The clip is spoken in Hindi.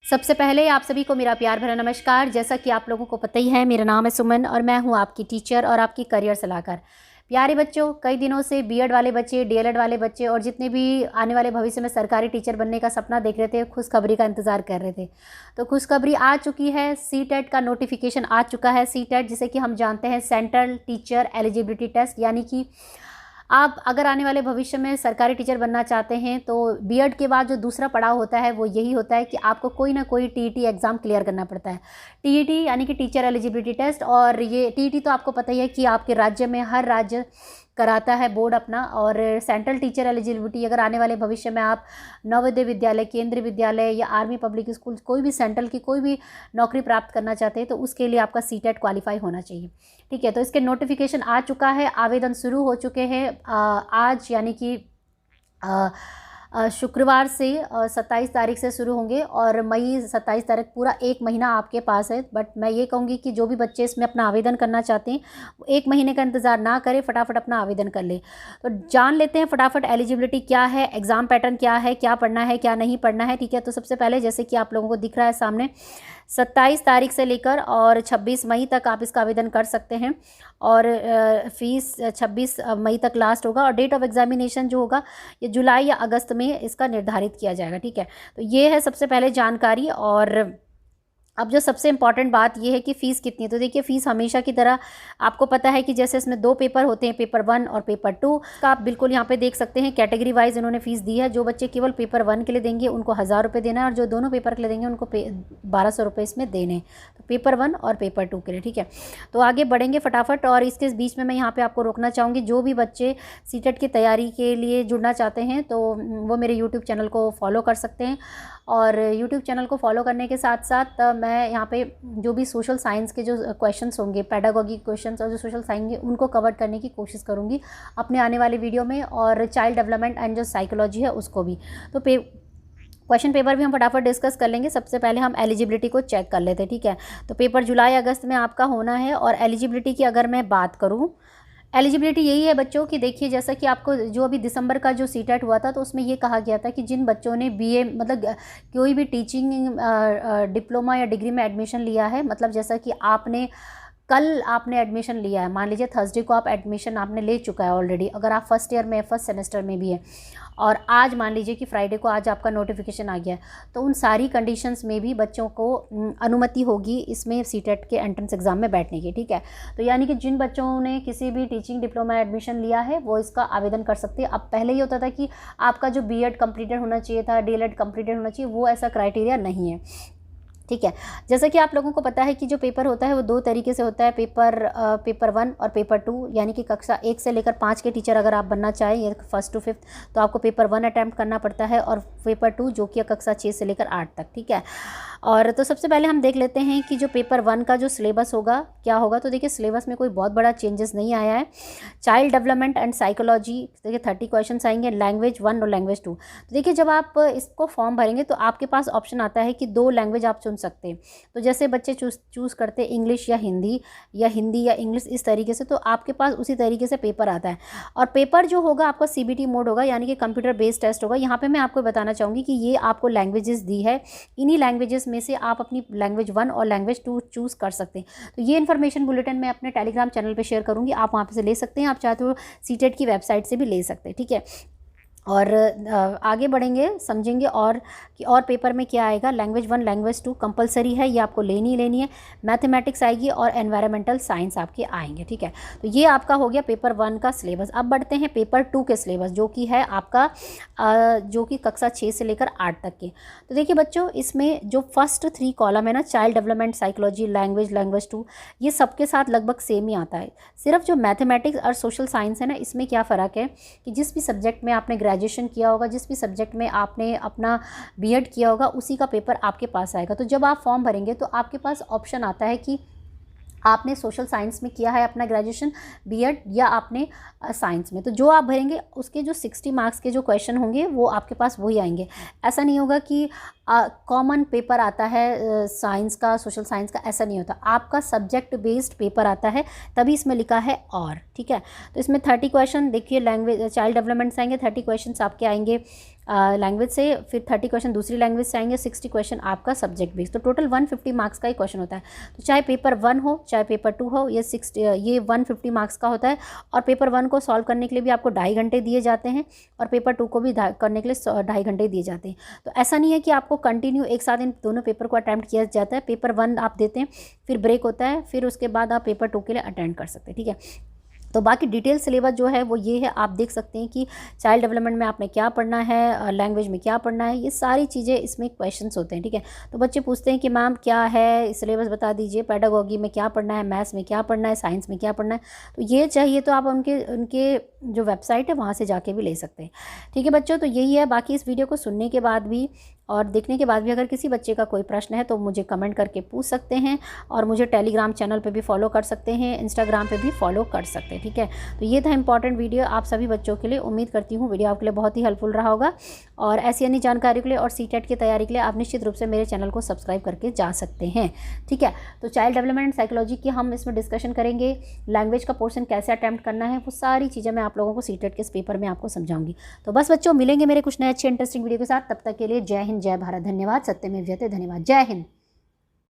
सबसे पहले आप सभी को मेरा प्यार भरा नमस्कार। जैसा कि आप लोगों को पता ही है, मेरा नाम है सुमन और मैं हूं आपकी टीचर और आपकी करियर सलाहकार। प्यारे बच्चों, कई दिनों से बीएड वाले बच्चे, डीएलएड वाले बच्चे और जितने भी आने वाले भविष्य में सरकारी टीचर बनने का सपना देख रहे थे, खुशखबरी का इंतज़ार कर रहे थे। तो खुशखबरी आ चुकी है, सीटेट का नोटिफिकेशन आ चुका है। सीटेट जिसे कि हम जानते हैं सेंट्रल टीचर एलिजिबिलिटी टेस्ट, यानी कि आप अगर आने वाले भविष्य में सरकारी टीचर बनना चाहते हैं तो बीएड के बाद जो दूसरा पड़ाव होता है वो यही होता है कि आपको कोई ना कोई टीईटी एग्ज़ाम क्लियर करना पड़ता है। टीईटी यानी कि टीचर एलिजिबिलिटी टेस्ट। और ये टीईटी तो आपको पता ही है कि आपके राज्य में हर राज्य कराता है बोर्ड अपना। और सेंट्रल टीचर एलिजिबिलिटी अगर आने वाले भविष्य में आप नवोदय विद्यालय, केंद्रीय विद्यालय या आर्मी पब्लिक स्कूल, कोई भी सेंट्रल की कोई भी नौकरी प्राप्त करना चाहते हैं तो उसके लिए आपका सीटेट क्वालिफाई होना चाहिए। ठीक है, तो इसके नोटिफिकेशन आ चुका है, आवेदन शुरू हो चुके हैं। आज यानी कि शुक्रवार से 27 तारीख से शुरू होंगे और मई 27 तारीख, पूरा एक महीना आपके पास है। बट मैं ये कहूँगी कि जो भी बच्चे इसमें अपना आवेदन करना चाहते हैं वो एक महीने का इंतज़ार ना करें, फटाफट अपना आवेदन कर ले। तो जान लेते हैं फटाफट एलिजिबिलिटी क्या है, एग्ज़ाम पैटर्न क्या है, क्या पढ़ना है क्या नहीं पढ़ना है। ठीक है, तो सबसे पहले जैसे कि आप लोगों को दिख रहा है सामने, 27 तारीख से लेकर और 26 मई तक आप इसका आवेदन कर सकते हैं। और फीस 26 मई तक लास्ट होगा और डेट ऑफ एग्जामिनेशन जो होगा ये जुलाई या अगस्त में इसका निर्धारित किया जाएगा। ठीक है, तो ये है सबसे पहले जानकारी। और अब जो सबसे इम्पॉर्टेंट बात ये है कि फ़ीस कितनी है। तो देखिए, फ़ीस हमेशा की तरह आपको पता है कि जैसे इसमें 2 पेपर होते हैं, पेपर 1 और पेपर 2 का आप बिल्कुल यहाँ पे देख सकते हैं कैटेगरी वाइज इन्होंने फ़ीस दी है। जो बच्चे केवल पेपर 1 के लिए देंगे उनको 1000 रुपये देना है और जो दोनों पेपर के लिए देंगे उनको 1200 रुपये इसमें देने हैं। तो पेपर 1 और पेपर 2 के लिए। ठीक है, तो आगे बढ़ेंगे फटाफट। और इसके बीच में मैं यहाँ पर आपको रोकना चाहूँगी, जो भी बच्चे सीटेट की तैयारी के लिए जुड़ना चाहते हैं तो वो मेरे यूट्यूब चैनल को फॉलो कर सकते हैं। और यूट्यूब चैनल को फॉलो करने के साथ साथ मैं यहाँ पे जो भी सोशल साइंस के जो क्वेश्चंस होंगे, पेडागॉगी क्वेश्चंस और जो सोशल साइंस के, उनको कवर करने की कोशिश करूँगी अपने आने वाले वीडियो में। और चाइल्ड डेवलपमेंट एंड जो साइकोलॉजी है उसको भी। तो क्वेश्चन पेपर भी हम फटाफट डिस्कस कर लेंगे। सबसे पहले हम एलिजिबिलिटी को चेक कर लेते हैं। ठीक है, तो पेपर जुलाई अगस्त में आपका होना है। और एलिजिबिलिटी की अगर मैं बात करूँ, एलिजिबिलिटी यही है बच्चों की, देखिए जैसा कि आपको जो अभी दिसंबर का जो सीटेट हुआ था तो उसमें ये कहा गया था कि जिन बच्चों ने बीए मतलब कोई भी टीचिंग डिप्लोमा या डिग्री में एडमिशन लिया है, मतलब जैसा कि कल आपने एडमिशन लिया है, मान लीजिए थर्सडे को आप एडमिशन आपने ले चुका है ऑलरेडी, अगर आप फर्स्ट ईयर में, फर्स्ट सेमेस्टर में भी है, और आज मान लीजिए कि फ्राइडे को आज आपका नोटिफिकेशन आ गया है, तो उन सारी कंडीशंस में भी बच्चों को अनुमति होगी इसमें सीटेट के एंट्रेंस एग्ज़ाम में बैठने की। ठीक है, तो यानी कि जिन बच्चों ने किसी भी टीचिंग डिप्लोमा एडमिशन लिया है वो इसका आवेदन कर सकते हैं। अब पहले ये होता था कि आपका जो बीएड कंप्लीटेड होना चाहिए था, डीएलएड कंप्लीटेड होना चाहिए, वो ऐसा क्राइटेरिया नहीं है। ठीक है, जैसा कि आप लोगों को पता है कि जो पेपर होता है वो 2 तरीके से होता है, पेपर 1 और पेपर 2, यानी कि कक्षा 1 से लेकर 5 के टीचर अगर आप बनना चाहें, या फर्स्ट टू फिफ्थ, तो आपको पेपर 1 अटैम्प्ट करना पड़ता है और पेपर 2 जो कि कक्षा 6 से लेकर 8 तक। ठीक है, और तो सबसे पहले हम देख लेते हैं कि जो पेपर 1 का जो सिलेबस होगा क्या होगा। तो देखिए, सिलेबस में कोई बहुत बड़ा चेंजेस नहीं आया है। चाइल्ड डेवलपमेंट एंड साइकोलॉजी, देखिए 30 क्वेश्चन आएंगे, लैंग्वेज 1 और लैंग्वेज 2। तो देखिए, जब आप इसको फॉर्म भरेंगे तो आपके पास ऑप्शन आता है कि 2 लैंग्वेज आप चुन सकते हैं। तो जैसे बच्चे चूज़ करते हैं इंग्लिश या हिंदी या इंग्लिश, इस तरीके से, तो आपके पास उसी तरीके से पेपर आता है। और पेपर जो होगा आपका सीबीटी मोड होगा, यानी कि कंप्यूटर बेस्ड टेस्ट होगा। यहाँ पे मैं आपको बताना चाहूँगी कि ये आपको लैंग्वेजेस दी है, इन्हीं लैंग्वेजेस में से आप अपनी लैंग्वेज 1 और लैंग्वेज 2 चूज़ कर सकते हैं। तो ये इन्फॉर्मेशन बुलेटिन मैं अपने टेलीग्राम चैनल पे शेयर करूँगी, आप वहाँ पे से ले सकते हैं। आप चाहते हो सीटेट की वेबसाइट से भी ले सकते हैं। ठीक है, और आगे बढ़ेंगे, समझेंगे और कि और पेपर में क्या आएगा। लैंग्वेज 1 लैंग्वेज 2 कंपलसरी है, ये आपको लेनी है। मैथमेटिक्स आएगी और एनवायरमेंटल साइंस आपके आएंगे। ठीक है, तो ये आपका हो गया पेपर 1 का सिलेबस। अब बढ़ते हैं पेपर 2 के सिलेबस, जो कि है आपका जो कि कक्षा 6 से लेकर 8 तक के। तो देखिए बच्चों, इसमें जो फर्स्ट 3 कॉलम है ना, चाइल्ड डेवलपमेंट, साइकोलॉजी, लैंग्वेज 2, ये सबके साथ लगभग सेम ही आता है। सिर्फ जो मैथमेटिक्स और सोशल साइंस है ना, इसमें क्या फ़र्क है कि जिस भी सब्जेक्ट में आपने ग्रेजुएशन किया होगा, जिस भी सब्जेक्ट में आपने अपना बीएड किया होगा, उसी का पेपर आपके पास आएगा। तो जब आप फॉर्म भरेंगे तो आपके पास ऑप्शन आता है कि आपने सोशल साइंस में किया है अपना ग्रेजुएशन, बीएड, या आपने साइंस में। तो जो आप भरेंगे उसके जो 60 मार्क्स के जो क्वेश्चन होंगे वो आपके पास वही आएंगे। ऐसा नहीं होगा कि कॉमन पेपर आता है साइंस का, सोशल साइंस का, ऐसा नहीं होता। आपका सब्जेक्ट बेस्ड पेपर आता है, तभी इसमें लिखा है और। ठीक है, तो इसमें 30 क्वेश्चन देखिए, लैंग्वेज चाइल्ड डेवलपमेंट से आएंगे 30 क्वेश्चन आपके आएंगे। लैंग्वेज से, फिर 30 क्वेश्चन दूसरी लैंग्वेज से आएंगे, 60 क्वेश्चन आपका सब्जेक्ट बेस्ड। तो टोटल 150 मार्क्स का ही क्वेश्चन होता है। तो चाहे पेपर 1 हो चाहे पेपर 2 हो, ये 150 मार्क्स का होता है। और पेपर 1 को सॉल्व करने के लिए भी आपको 2.5 घंटे दिए जाते हैं और पेपर 2 को भी करने के लिए 2.5 घंटे दिए जाते हैं। तो ऐसा नहीं है कि आपको कंटिन्यू एक साथ इन दोनों पेपर को अटैम्प्ट किया जाता है। पेपर 1 आप देते हैं, फिर ब्रेक होता है, फिर उसके बाद आप पेपर 2 के लिए अटेंड कर सकते हैं। ठीक है, तो बाकी डिटेल सिलेबस जो है वो ये है, आप देख सकते हैं कि चाइल्ड डेवलपमेंट में आपने क्या पढ़ना है, लैंग्वेज में क्या पढ़ना है, ये सारी चीज़ें इसमें क्वेश्चंस होते हैं। ठीक है, तो बच्चे पूछते हैं कि मैम क्या है सिलेबस बता दीजिए, पेडागोगी में क्या पढ़ना है, मैथ्स में क्या पढ़ना है, साइंस में क्या पढ़ना है। तो ये चाहिए तो आप उनके जो वेबसाइट है वहाँ से जाके भी ले सकते हैं। ठीक है बच्चों, तो यही है। बाकी इस वीडियो को सुनने के बाद भी और देखने के बाद भी अगर किसी बच्चे का कोई प्रश्न है तो मुझे कमेंट करके पूछ सकते हैं, और मुझे टेलीग्राम चैनल पे भी फॉलो कर सकते हैं, इंस्टाग्राम पे भी फॉलो कर सकते हैं। ठीक है, तो ये था इंपॉर्टेंट वीडियो आप सभी बच्चों के लिए। उम्मीद करती हूँ वीडियो आपके लिए बहुत ही हेल्पफुल रहा होगा, और ऐसी अन्य जानकारी के लिए और सीटेट की तैयारी के लिए आप निश्चित रूप से मेरे चैनल को सब्सक्राइब करके जा सकते हैं। ठीक है, तो चाइल्ड डेवलपमेंट साइकोलॉजी की हम इसमें डिस्कशन करेंगे, लैंग्वेज का पोर्शन कैसे अटैम्प्ट करना है, वो सारी चीज़ें मैं आप लोगों को सीटेट के इस पेपर में आपको समझाऊंगी। तो बस बच्चों, मिलेंगे मेरे कुछ नए अच्छे इंटरेस्टिंग वीडियो के साथ। तब तक के लिए जय हिंद, जय भारत, धन्यवाद, सत्यमेव जयते, धन्यवाद, जय हिंद।